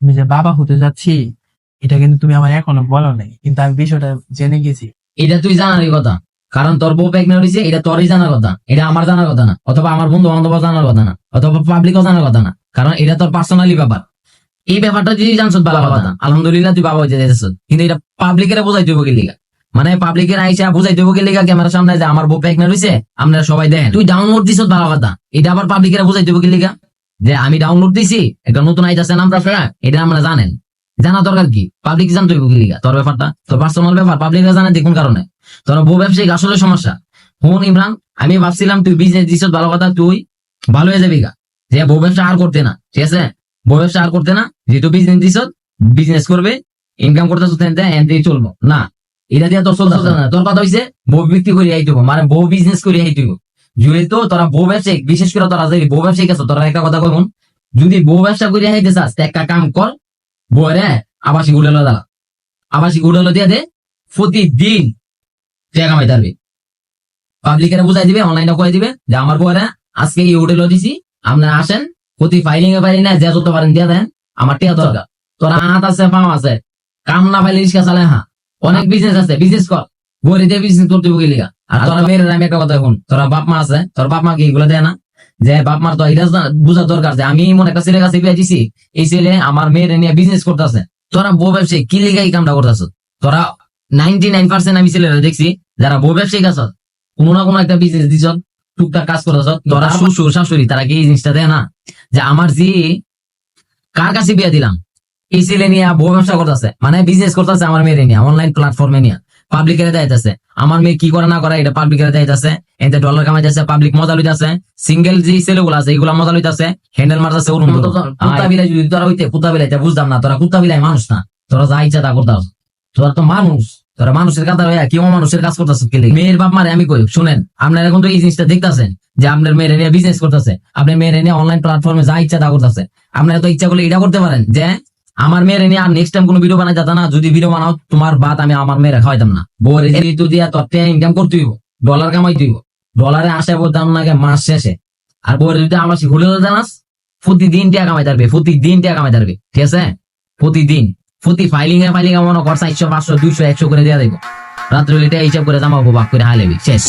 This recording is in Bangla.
তুমি যে বাবা হতে যাচ্ছি এটা কিন্তু তুমি আমার এখনো বলো নাই, কিন্তু আমি বিষয়টা জেনে গেছি। এটা তুই জানারই কথা, কারণ তোর বউ প্রেগনেন্ট হয়েছে, এটা তোরই জানার কথা, এটা আমার জানার কথা না, অথবা আমার বন্ধু বান্ধব জানার কথা না, অথবা পাবলিকও জানার কথা না, কারণ এটা তোর পার্সোনালি ব্যাপার। এই ব্যাপারটা যদি জানছ ভালো কথা, আলহামদুলিল্লাহ তুই বাবা হইতে যাচ্ছ, কিন্তু এটা পাবলিকের বোঝাই দিব কি লিগা? মানে পাবলিকের আইসা বুঝাই দিব কি লিগা ক্যামেরার সামনে যে আমার বউ প্রেগনেন্ট হয়েছে, আপনারা সবাই দেখেন। তুই ডাউনলোড দিছ ভালো কথা, এটা আবার পাবলিকের বুঝাই দিব কি লিগা? যে আমি ডাউনলোড দিছি, একটা নতুন আইতাছে নাম আপনারা, এটা আমরা জানেন, জানা দরকার কি? পাবলিক জানতে হইব কি লিগা? তোর ব্যাপারটা তোর পার্সোনাল ব্যাপার, পাবলিকরা জানে দেখুন কারণে। তোর বউ ব্যবসায়িক আসলে সমস্যা। হুন ইমরান, আমি ভাবছিলাম তুই বিজনেস দিছ ভালো কথা, তুই ভালো হয়ে যাবি গা, যে বউ ব্যবসা আর করতে না, ঠিক আছে? বউ ব্যবসা আর করতে না, যেহেতু বিজনেস দিছ, বিজনেস করবে, ইনকাম করতেছ, এনতেই চলবো না। এটা দিয়ে তোর চলতে না। তোর কথা হইছে বউ বিক্রি করে আইতে হবে, মানে বউ বিজনেস করে আইতে হবে। যেহেতু তোরা বউ ব্যবসায়িক, বিশেষ করে তোরা যদি বউ ব্যবসায়িক আছে, তোরা একটা কথা কইবুন, যদি বউ ব্যবসা করে আইতে চাস, একটা কাম কর, বউরে আবাসিক হোটেল দাঁড়া, আবাসিক হোটেল দিয়ে দে, প্রতিদিন টাকা কামাইতে পারবি। পাবলিকেরা বুঝাই দিবে, অনলাইনে করে দিবে যে আমার বউরা আজকে এই হোটেল দিছি, আপনারা আসেন, প্রতি ফাইলিং এ পারি না যা যত পারেন দিয়ে দেন, আমার টিয়া দরকার। তোরা হাত আছে, পাও আছে, কাম না পাইলে রিক্সা চালায়, হ্যাঁ অনেক বিজনেস আছে, বিজনেস কর, বউরে দিয়ে বিজনেস করতে গেলি। আর তোরা মেয়ের আমি একটা কথা এখন, তোরা বাপ মা আছে, তোর বাপ মা কি এগুলো দেয় না? যে বাপ মার তো এটা বোঝা দরকার যে আমি মনে একটা ছেলের কাছে বিয়ে দিছি, এই ছেলে আমার মেয়ের নিয়ে বিজনেস করতেছে। তোরা বউ ব্যবসায়ী কি লিগা এই কামটা করতেছ? তোরা 99% আমি ছেলেরা দেখছি যারা বউ ব্যবসায়িক আছে, কোনো না কোনো একটা বিজনেস দিছ, টুকটাক কাজ করতেছ। তোরা শ্বশুর শাশুড়ি তারা কি এই জিনিসটা দেয় না যে আমার যে কার কাছে বিয়ে দিলাম, এই ছেলে নিয়ে বউ ব্যবসা করতেছে, মানে বিজনেস করতেছে আমার মেয়ের নিয়ে, অনলাইন প্ল্যাটফর্মে নিয়ে পাবলিকের দায়িত্বে। আমার মেয়ে কি করে না করে এটা পাবলিকের দায়িত্বে, এতে ডলার কামাইতেছে, পাবলিক মজা লইতেছে, সিঙ্গেল যে ছেলেগুলো আছে এইগুলা মজা লইতেছে, হ্যান্ডেল মারতেছে। কুত্তা বিলাই যদি তোরা হইতে কুত্তা বিলাইতে বুঝতাম না, তোরা কুত্তা বিলাই মানুষ না, তোরা যা ইচ্ছা তা করতাম, তোরা তো মানুষ, তোরা মানুষের কাতার হইয়া কেউ মানুষের কাজ করতেছ। মেয়ের বাপ মারে আমি কই শুনেন, আপনারা এখন তো এই জিনিসটা দেখতেছেন যে আপনার মেয়ের নিয়ে বিজনেস করতেছে, আপনার মেয়ের নিয়ে অনলাইন প্ল্যাটফর্মে যা ইচ্ছা তা করতেছে। আপনারা তো ইচ্ছা করলে এটা করতে পারেন যে আমার মেয়ের নিয়ে আর নেক্সট টাইম কোনো ভিডিও বানাই যেত না, যদি ভিডিও বানাও তোমার বাদ আমি আমার মেয়েরা খাওয়াইতাম না। বউর ঋতু দিয়া তোর ইনকাম করতে হইব, ডলার কামাই দিব, ডলারে আসে দাম নাকি মাস শেষে। আর বউর যদি আমার ঘুরে জানাস, প্রতিদিন টাকা কামাই থাকবে, প্রতিদিন টাকা কামাই থাকবে, ঠিক আছে? প্রতিদিন প্রতি ফাইলিং এ মনে কর 400 500 200 100 করে দেওয়া দেবো। রাত্রে এটা হিসাব করে জামা ভাগ করে হালেবি শেষ।